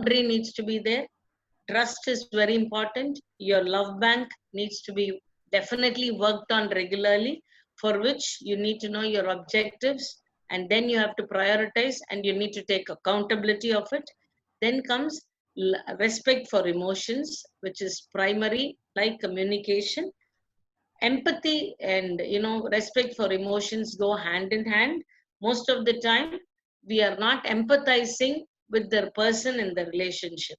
boundary needs to be there. Trust is very important. Your love bank needs to be definitely worked on regularly, for which you need to know your objectives, and then you have to prioritize and you need to take accountability of it. Then comes respect for emotions, which is primary, like communication. Empathy and respect for emotions go hand in hand. Most of the time we are not empathizing with the person in the relationship.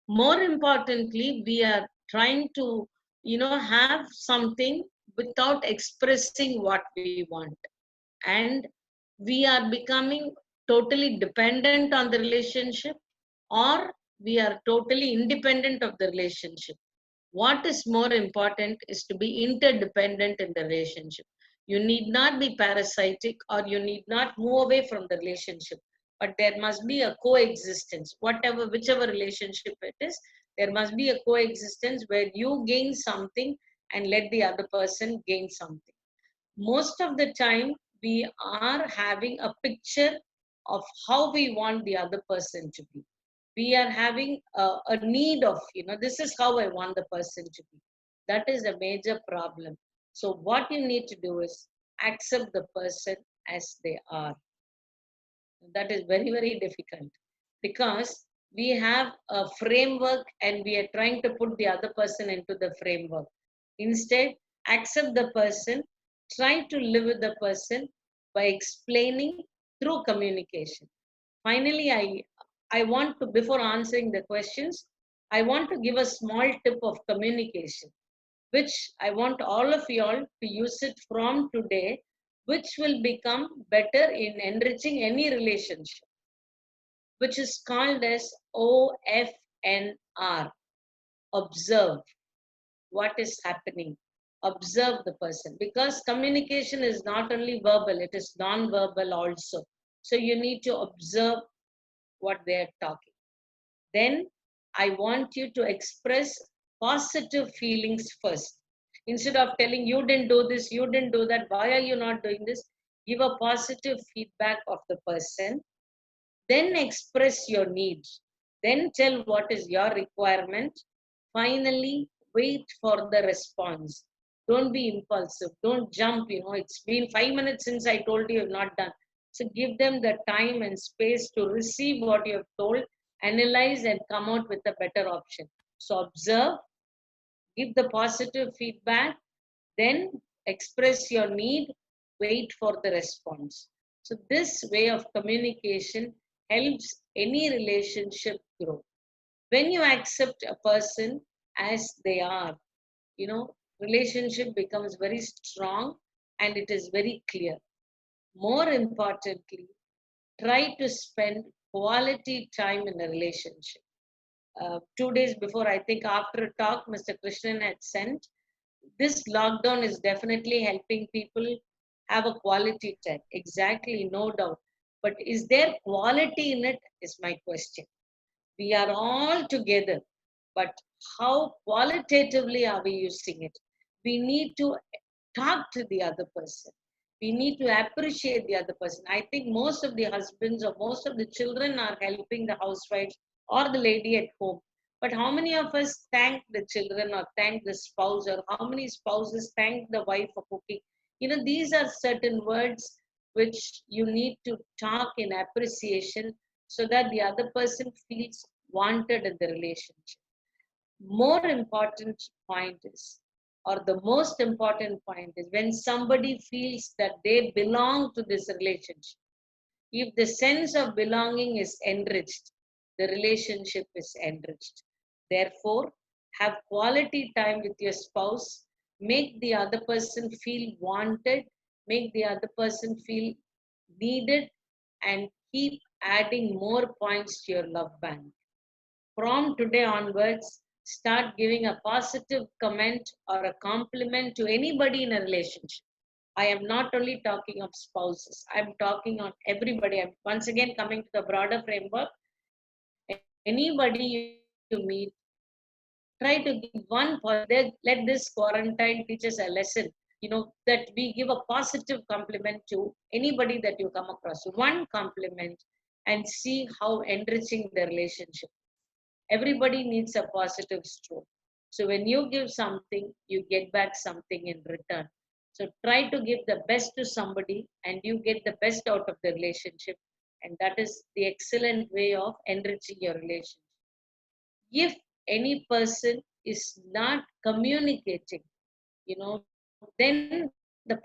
More importantly, we are trying to have something without expressing what we want, and we are becoming totally dependent on the relationship, or we are totally independent of the relationship. What is more important is to be interdependent in the relationship. You need not be parasitic, or you need not move away from the relationship, but there must be a coexistence. Whatever, whichever relationship it is, there must be a coexistence where you gain something and let the other person gain something. Most of the time we are having a picture of how we want the other person to be. We are having a need of, this is how I want the person to be. That is a major problem. So what you need to do is accept the person as they are. That is very, very difficult, because we have a framework and we are trying to put the other person into the framework. Instead, accept the person, try to live with the person by explaining through communication. Finally, I want to, before answering the questions, I want to give a small tip of communication, which I want all of you all to use it from today, which will become better in enriching any relationship, which is called as OFNR. Observe what is happening. Observe the person, because communication is not only verbal, it is non-verbal also. So you need to observe what they are talking. Then I want you to express positive feelings first. Instead of telling you didn't do this, you didn't do that, why are you not doing this? Give a positive feedback of the person. Then express your needs. Then tell what is your requirement. Finally, wait for the response. Don't be impulsive. Don't jump. It's been 5 minutes since I told you, you've not done. So give them the time and space to receive what you have told, analyze, and come out with a better option. So observe, give the positive feedback, then express your need, wait for the response. So this way of communication helps any relationship grow. When you accept a person as they are, relationship becomes very strong and it is very clear. More importantly, try to spend quality time in a relationship. 2 days before, I think after a talk Mr. Krishnan had sent, this lockdown is definitely helping people have a quality time. Exactly, no doubt. But is there quality in it, is my question. We are all together, but how qualitatively are we using it? We need to talk to the other person. We need to appreciate the other person. I think most of the husbands or most of the children are helping the housewives or the lady at home. But how many of us thank the children or thank the spouse, or how many spouses thank the wife for cooking? These are certain words which you need to talk in appreciation, so that the other person feels wanted in the relationship. More important point is, or the most important point is, when somebody feels that they belong to this relationship. If the sense of belonging is enriched, the relationship is enriched. Therefore, have quality time with your spouse. Make the other person feel wanted. Make the other person feel needed, and keep adding more points to your love bank. From today onwards, start giving a positive comment or a compliment to anybody in a relationship. I am not only talking of spouses, I'm talking on everybody. I'm once again coming to the broader framework. Anybody you meet, try to give one positive. Let this quarantine teach us a lesson, that we give a positive compliment to anybody that you come across. One compliment, and see how enriching the relationship. Everybody needs a positive stroke. So when you give something, you get back something in return. So try to give the best to somebody and you get the best out of the relationship. And that is the excellent way of enriching your relationship. If any person is not communicating, then the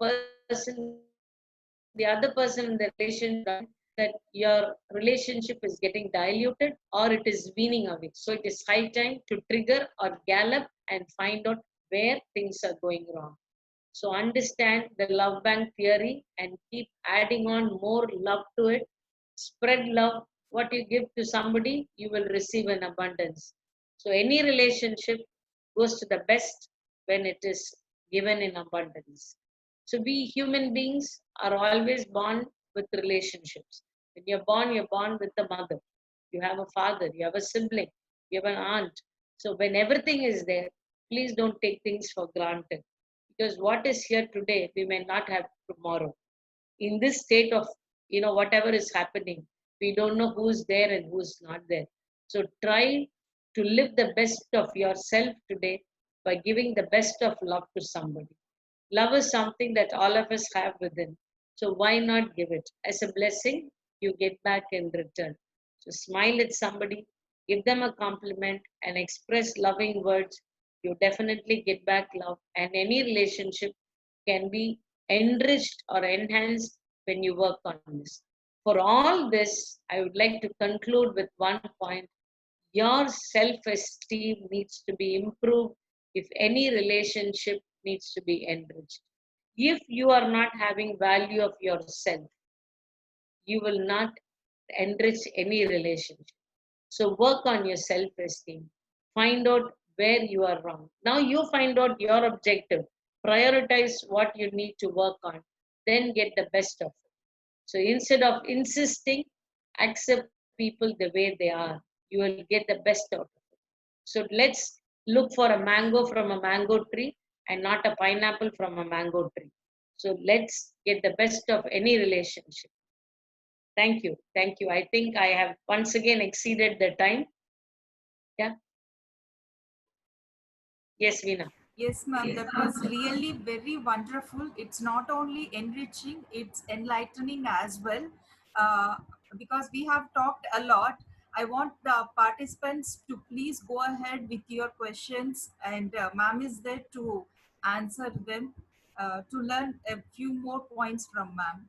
person, the other person in the relationship, that your relationship is getting diluted or it is weaning away. So it is high time to trigger or gallop and find out where things are going wrong. So understand the love bank theory and keep adding on more love to it. Spread love. What you give to somebody, you will receive in abundance. So any relationship goes to the best when it is given in abundance. So we human beings are always born with relationships. When you're born with a mother. You have a father, you have a sibling, you have an aunt. So when everything is there, please don't take things for granted. Because what is here today, we may not have tomorrow. In this state of, whatever is happening, we don't know who's there and who's not there. So try to live the best of yourself today by giving the best of love to somebody. Love is something that all of us have within. So why not give it? As a blessing, you get back in return. So smile at somebody, give them a compliment, and express loving words. You definitely get back love. And any relationship can be enriched or enhanced when you work on this. For all this, I would like to conclude with one point. Your self-esteem needs to be improved if any relationship needs to be enriched. If you are not having value of yourself, you will not enrich any relationship. So work on your self-esteem. Find out where you are wrong. Now you find out your objective. Prioritize what you need to work on. Then get the best of it. So instead of insisting, accept people the way they are. You will get the best out of it. So let's look for a mango from a mango tree and not a pineapple from a mango tree. So let's get the best of any relationship. Thank you. Thank you. I think I have once again exceeded the time. Yeah. Yes, Veena. Yes, ma'am, that was really very wonderful. It's not only enriching, it's enlightening as well. Uh, because we have talked a lot. I want the participants to please go ahead with your questions, and ma'am is there to answer them, to learn a few more points from ma'am.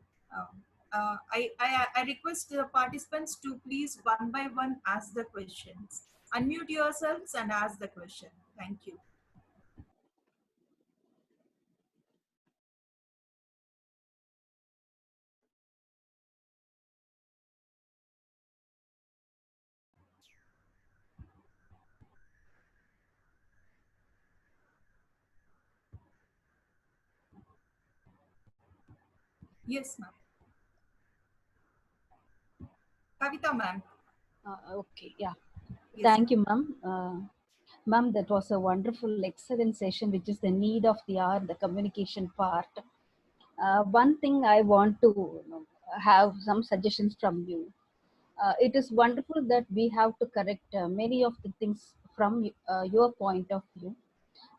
I request the participants to please one by one ask the questions. Unmute yourselves and ask the question. Thank you. Yes, ma'am. Kavita, ma'am. Okay, yeah. Yes, Thank ma'am. you, ma'am. Ma'am, that was a wonderful, excellent session, which is the need of the hour, the communication part. One thing I want to have some suggestions from you. It is wonderful that we have to correct many of the things from your point of view.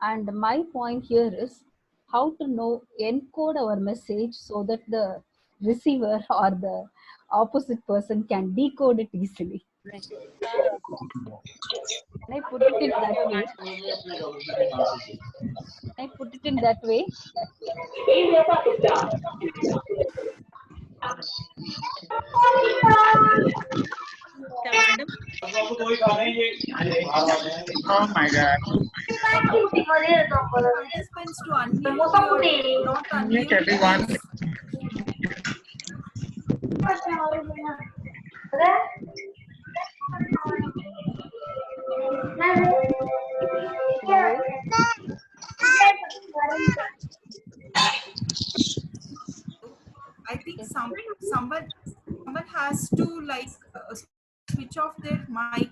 And my point here is how to know encode our message so that the receiver or the opposite person can decode it easily. Can I put it in that way? Can I put it in that way? Madam. Oh my God. Participants to unmute your, not Mute unmute, everyone. please. Hello? I think Yes. someone has to like switch off their mic.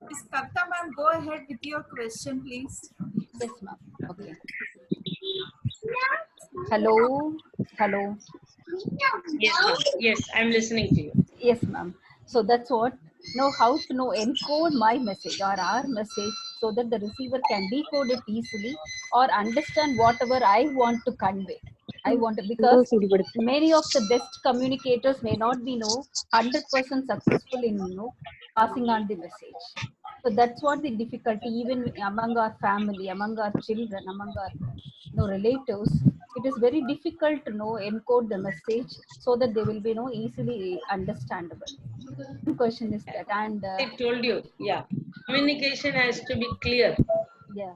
Please, Kavita, ma'am, go ahead with your question, please. Yes, ma'am. Okay. Hello? Hello? Yes, ma'am. Yes, I'm listening to you. Yes, ma'am. So that's what, know how to know encode my message or our message, so that the receiver can decode it easily or understand whatever I want to convey. I want to, because many of the best communicators may not be 100% successful in passing on the message. So that's what the difficulty, even among our family, among our children, among our relatives. It is very difficult to encode the message so that they will be easily understandable. One question is that, and I told you, yeah, communication has to be clear. yeah,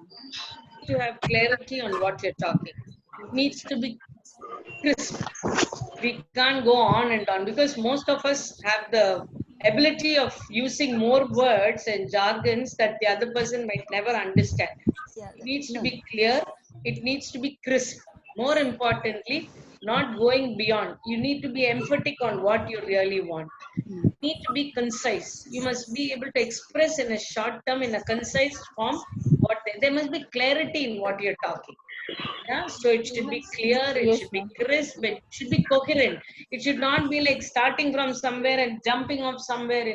To have clarity on what you're talking. It needs to be crisp. We can't go on and on because most of us have the ability of using more words and jargons that the other person might never understand. yeah, It needs to no, be clear. It needs to be crisp. More importantly, not going beyond. You need to be emphatic on what you really want. mm, Need to be concise. You must be able to express in a short term, in a concise form, there must be clarity in what you're talking. Yeah, so it should be clear, it yes, should be ma'am. crisp, it should be coherent. It should not be like starting from somewhere and jumping off somewhere.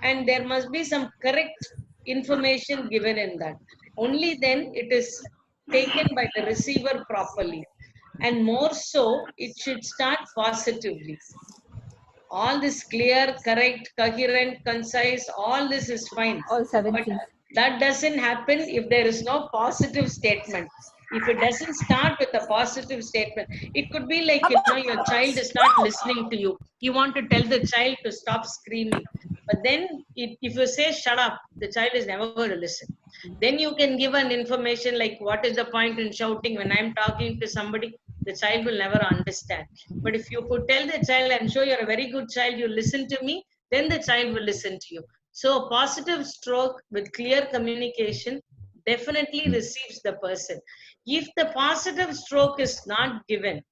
And there must be some correct information given in that. Only then it is taken by the receiver properly. And more so, it should start positively. All this clear, correct, coherent, concise, all this is fine. All seven But C's. that doesn't happen if there is no positive statement. If it doesn't start with a positive statement, it could be like, your child is not listening to you. You want to tell the child to stop screaming. But then if you say shut up, the child is never going to listen. Then you can give an information like what is the point in shouting when I'm talking to somebody, the child will never understand. But if you could tell the child, I'm sure you're a very good child, you listen to me, then the child will listen to you. So a positive stroke with clear communication definitely receives the person. If the positive stroke is not given,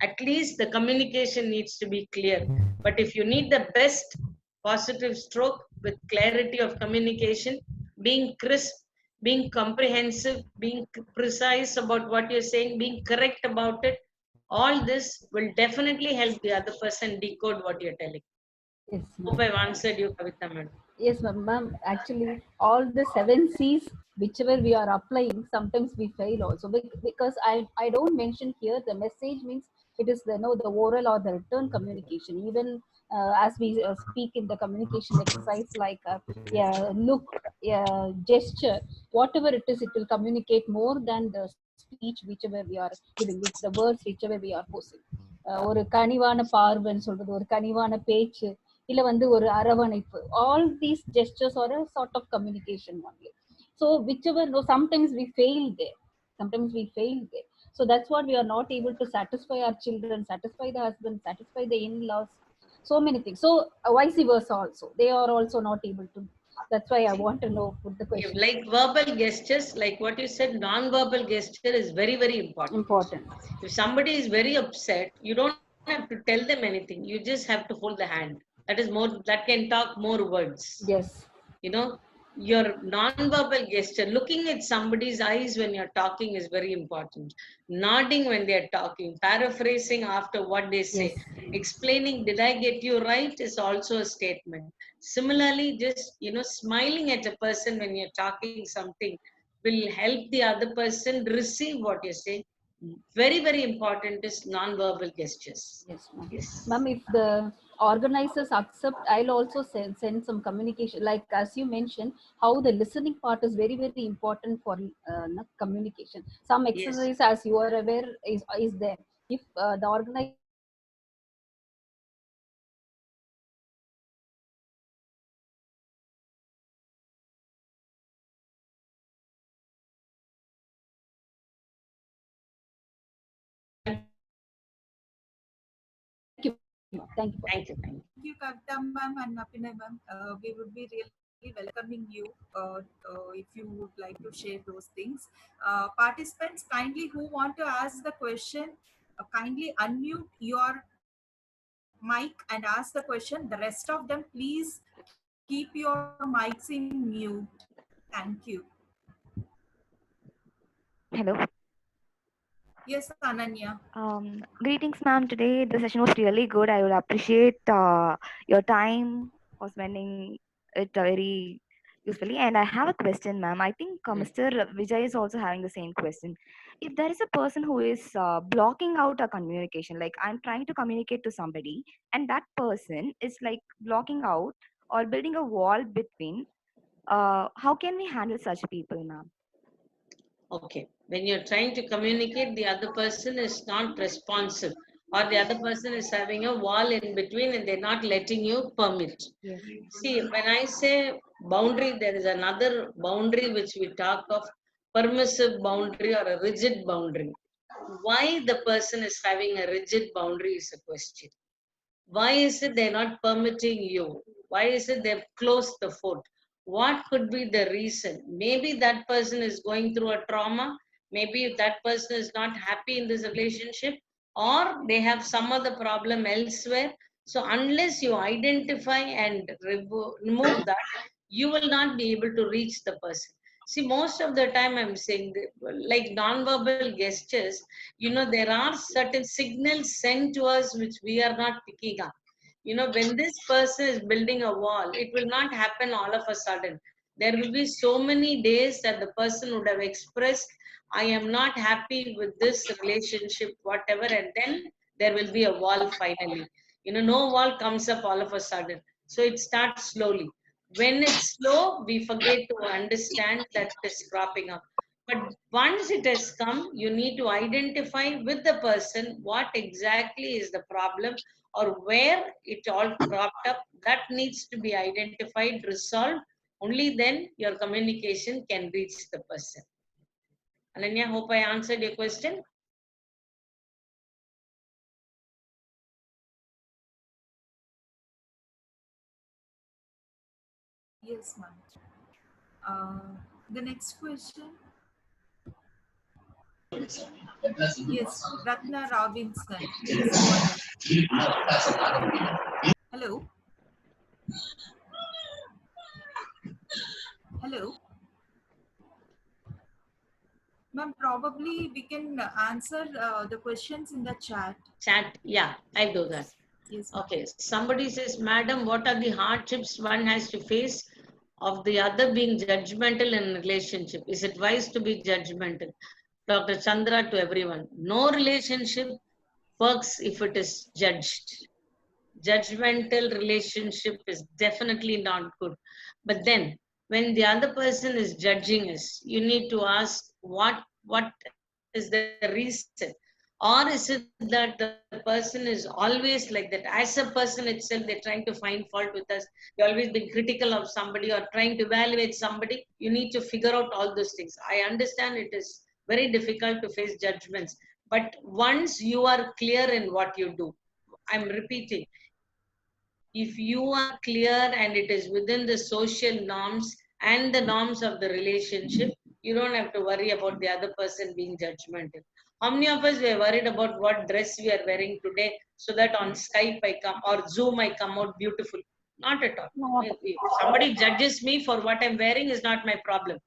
at least the communication needs to be clear. But if you need the best positive stroke with clarity of communication, being crisp, being comprehensive, being precise about what you're saying, being correct about it, all this will definitely help the other person decode what you're telling. Yes, Hope ma'am. I've answered you, Kavita madam. Yes, ma'am. Actually, all the seven C's, whichever we are applying, sometimes we fail also. Because I don't mention here the message means it is the oral or the written communication. Even as we speak in the communication exercise, like yeah, look, yeah, gesture, whatever it is, it will communicate more than the speech whichever we are giving, with the words whichever we are posing. ஒரு கனிவான பார்வைன்னு சொல்றது, ஒரு கனிவான பேச்சு, இல்ல ஒரு அரவணைப்பு, all these gestures are a sort of communication only. So whichever, no, sometimes we fail there. So that's what we are not able to satisfy our children, satisfy the husband, satisfy the in-laws, so many things. So vice versa also, they are also not able to. That's why I want to know, put the question. Like verbal gestures, like what you said, non-verbal gesture is very, very important. If somebody is very upset, you don't have to tell them anything. You just have to hold the hand. That is more, that can talk more words. Yes. Your non-verbal gesture, looking at somebody's eyes when you're talking is very important. Nodding when they're talking, paraphrasing after what they say, Yes. explaining, did I get you right, is also a statement. Similarly, just, smiling at a person when you're talking something will help the other person receive what you say. Very, very important is non-verbal gestures. Yes, ma'am. Yes. Ma'am, if the organizers accept, I'll also send some communication. Like as you mentioned, how the listening part is very, very important for communication. Some Yes. exercise, as you are aware, is there. If the organizer Thank you. Thank you. Thank you. Thank you, Kavita ma'am and Napinay ma'am. We would be really welcoming you if you would like to share those things. Participants, kindly who want to ask the question, kindly unmute your mic and ask the question. The rest of them, please keep your mics in mute. Thank you. Hello. Yes, Ananya. Greetings, ma'am. Today the session was really good. I will appreciate your time for spending it very usefully. And I have a question, ma'am. I think Mr. Vijay is also having the same question. If there is a person who is blocking out a communication, like I'm trying to communicate to somebody, and that person is like blocking out or building a wall between, how can we handle such people, ma'am? Okay. When you're trying to communicate, the other person is not responsive, or the other person is having a wall in between and they're not letting you permit. Yes. See, when I say boundary, there is another boundary which we talk of, permissive boundary or a rigid boundary. Why the person is having a rigid boundary is a question. Why is it they're not permitting you? Why is it they've closed the fort? What could be the reason? Maybe that person is going through a trauma. Maybe that person is not happy in this relationship, or they have some other problem elsewhere. So, unless you identify and remove that, you will not be able to reach the person. See, most of the time, I'm saying like non-verbal gestures, there are certain signals sent to us which we are not picking up. When this person is building a wall, it will not happen all of a sudden. There will be so many days that the person would have expressed, I am not happy with this relationship, whatever, and then there will be a wall finally. No wall comes up all of a sudden. So it starts slowly. When it's slow, we forget to understand that it is cropping up. But once it has come, you need to identify with the person what exactly is the problem or where it all cropped up. That needs to be identified, resolved. Only then your communication can reach the person. Ananya, hope I answered your question. Yes, ma'am. The next question. Yes, Ratna Robinson. Please go ahead. Hello. Hello. Ma'am, probably we can answer the questions in the chat. Chat, yeah, I'll do that. Yes, ma'am. Okay, somebody says, Madam, what are the hardships one has to face of the other being judgmental in a relationship? Is it wise to be judgmental? Dr. Chandra to everyone. No relationship works if it is judged. Judgmental relationship is definitely not good. But then, when the other person is judging us, you need to ask what is the reason, or is it that the person is always like that? As a person itself, they're trying to find fault with us. They always been critical of somebody or trying to evaluate somebody. You need to figure out all those things. I understand it is very difficult to face judgments, but once you are clear in what you do, I'm repeating, if you are clear and it is within the social norms and the norms of the relationship, you don't have to worry about the other person being judgmental. How many of us were worried about what dress we are wearing today so that on Skype I come or Zoom I come out beautiful? Not at all. If somebody judges me for what I'm wearing is not my problem.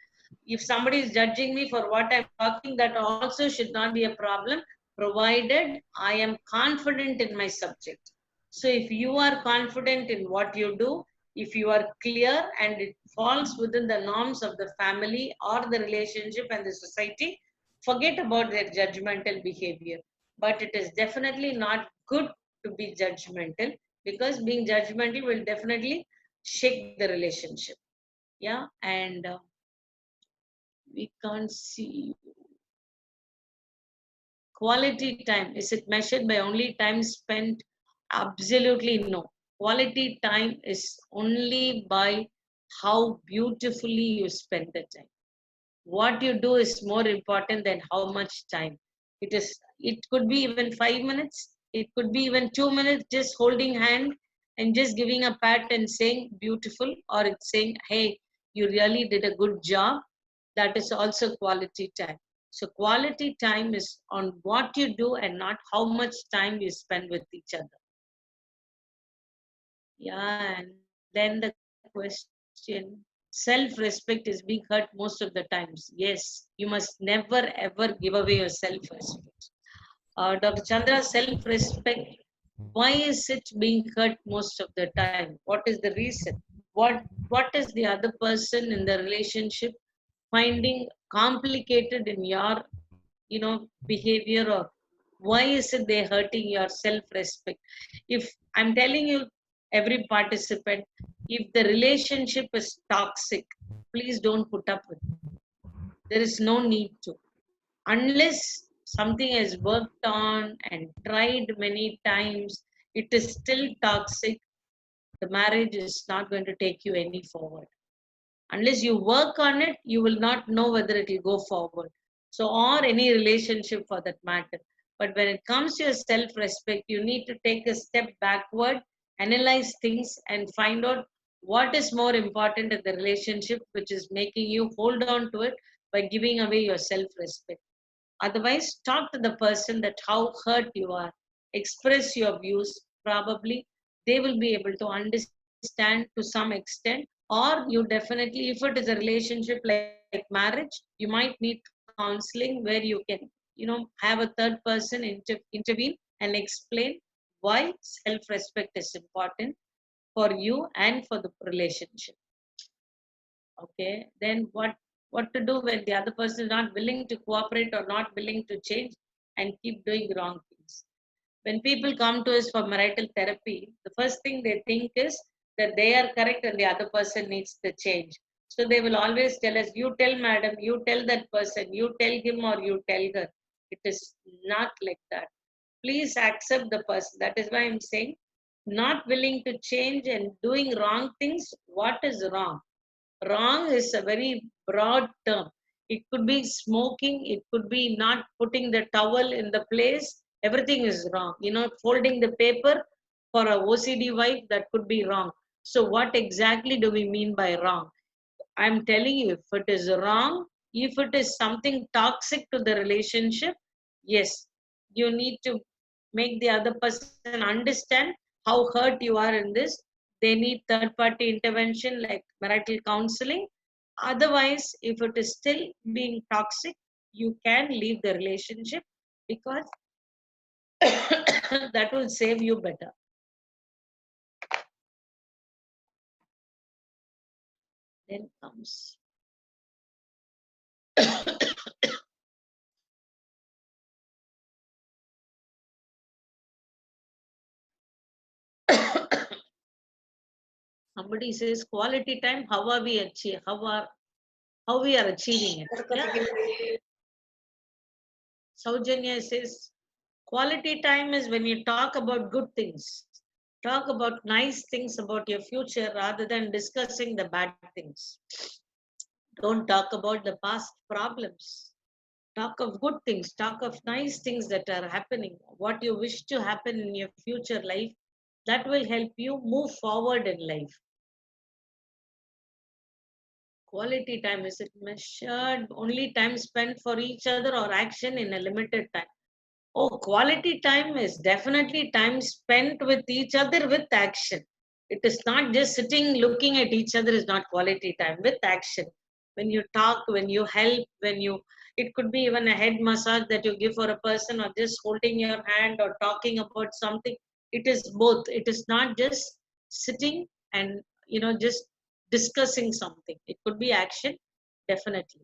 If somebody is judging me for what I'm talking, that also should not be a problem, provided I am confident in my subject. So if you are confident in what you do, if you are clear and it falls within the norms of the family or the relationship and the society, forget about their judgmental behavior. But it is definitely not good to be judgmental, because being judgmental will definitely shake the relationship. Yeah, and we can't see. Quality time, is it measured by only time spent? Absolutely no. Quality time is only by how beautifully you spend the time. What you do is more important than how much time. It could be even 5 minutes, it could be even 2 minutes, just holding hand and just giving a pat and saying beautiful, or it's saying, hey, you really did a good job. That is also quality time. So quality time is on what you do and not how much time you spend with each other. Yeah, and then the question, self-respect is being hurt most of the times. Yes, you must never ever give away your self-respect. Dr. Chandra, self-respect Why is it being hurt most of the time? What is the reason? What is the other person in the relationship finding complicated in your behavior, or why is it they hurting your self-respect? If I'm telling you, every participant, if the relationship is toxic, please don't put up with it. There is no need to, unless something is worked on and tried many times, it is still toxic. The marriage is not going to take you any forward. Unless you work on it, you will not know whether it will go forward. So, or any relationship for that matter. But when it comes to your self-respect, you need to take a step backward, analyze things, and find out what is more important in the relationship, which is making you hold on to it by giving away your self-respect. Otherwise, talk to the person that how hurt you are, express your views. Probably they will be able to understand to some extent. Or you definitely, if it is a relationship like marriage, you might need counseling where you can have a third person intervene and explain why self-respect is important for you and for the relationship. Okay, then what to do when the other person is not willing to cooperate or not willing to change and keep doing wrong things? When people come to us for marital therapy, the first thing they think is that they are correct and the other person needs the change. So they will always tell us, you tell madam, you tell that person, you tell him or you tell her. It is not like that. Please accept the person. That is why I'm saying, not willing to change and doing wrong things. What is wrong? Wrong is a very broad term. It could be smoking, it could be not putting the towel in the place. Everything is wrong. Folding the paper for a OCD wife, that could be wrong. So, what exactly do we mean by wrong? I'm telling you, if it is wrong, if it is something toxic to the relationship, yes, you need to make the other person understand how hurt you are in this. They need third party intervention like marital counseling. Otherwise, if it is still being toxic, you can leave the relationship, because that will save you better. Then comes somebody says quality time. How are we achieve? How we are achieving it? Yeah. Saujanya says quality time is when you talk about good things, talk about nice things about your future rather than discussing the bad things. Don't talk about the past problems. Talk of good things, talk of nice things that are happening, what you wish to happen in your future life. That will help you move forward in life. Quality time, is it measured only time spent for each other or action in a limited time? Oh, quality time is definitely time spent with each other with action. It is not just sitting looking at each other is not quality time, with action. When you talk, when you help, it could be even a head massage that you give for a person, or just holding your hand or talking about something. It is both. It is not just sitting and, just discussing something. It could be action, definitely.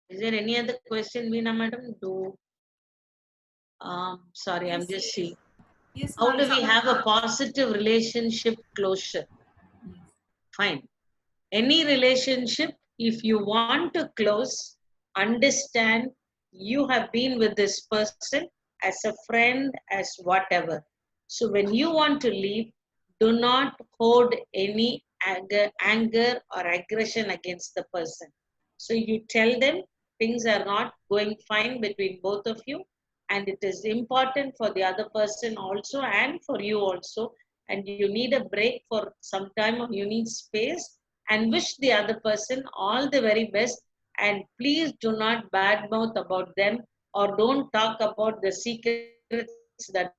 Is there any other question, Veena madam? Sorry, I'm Yes, just seeing. yes, How ma'am. do we have a positive relationship closure? Yes. Fine. Any relationship, if you want to close, understand you have been with this person as a friend, as whatever. So when you want to leave, do not hold any anger or aggression against the person. So you tell them things are not going fine between both of you, and it is important for the other person also and for you also, and you need a break for some time, or you need space, and wish the other person all the very best. And please do not badmouth about them, or don't talk about the secrets that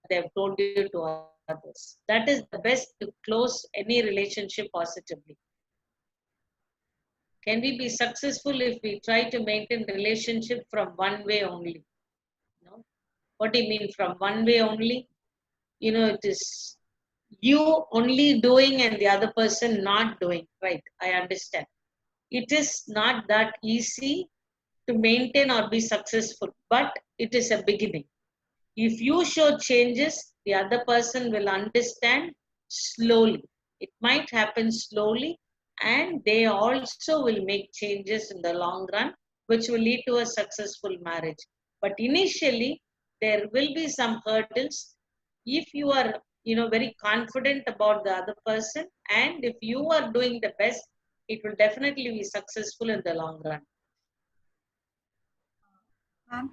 they have told you to others. That is the best to close any relationship positively. Can we be successful if we try to maintain relationship from one way only? No? What do you mean from one way only? It is you only doing and the other person not doing, right? I understand. It is not that easy to maintain or be successful, but it is a beginning. If you show changes, the other person will understand slowly. It might happen slowly, and they also will make changes in the long run, which will lead to a successful marriage. But initially, there will be some hurdles. If you are, very confident about the other person, and if you are doing the best, it will definitely be successful in the long run. Ma'am,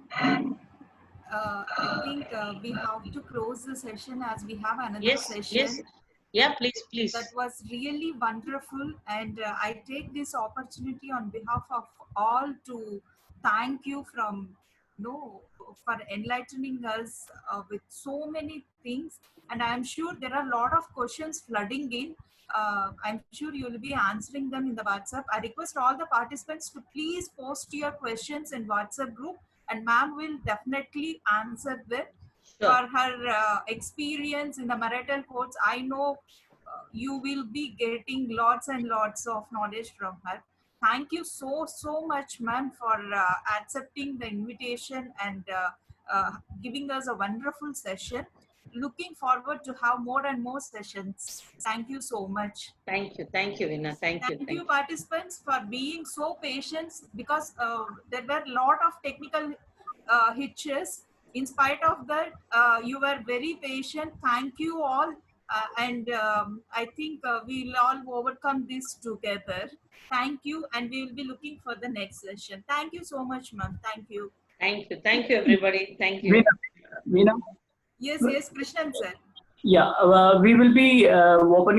I think we have to close the session as we have another Yes, yes. session. Yeah, please, please. That was really wonderful, and I take this opportunity on behalf of all to thank you for enlightening us with so many things. And I'm sure there are a lot of questions flooding in. I'm sure you will be answering them in the WhatsApp. I request all the participants to please post your questions in WhatsApp group, and ma'am will definitely answer them. Sure. For her experience in the marital courts, I know you will be getting lots and lots of knowledge from her. Thank you so much, ma'am, for accepting the invitation and giving us a wonderful session. Looking forward to have more and more sessions. Thank you so much. Thank you, Veena. Thank you. Thank you, participants, for being so patient, because there were a lot of technical hitches. In spite of that, you were very patient. Thank you all. And I think we'll all overcome this together. Thank you. And we will be looking for the next session. Thank you so much, ma'am. Thank you. Thank you, everybody. Thank you. Veena, Yes, Krishnan sir. yeah, we will be opening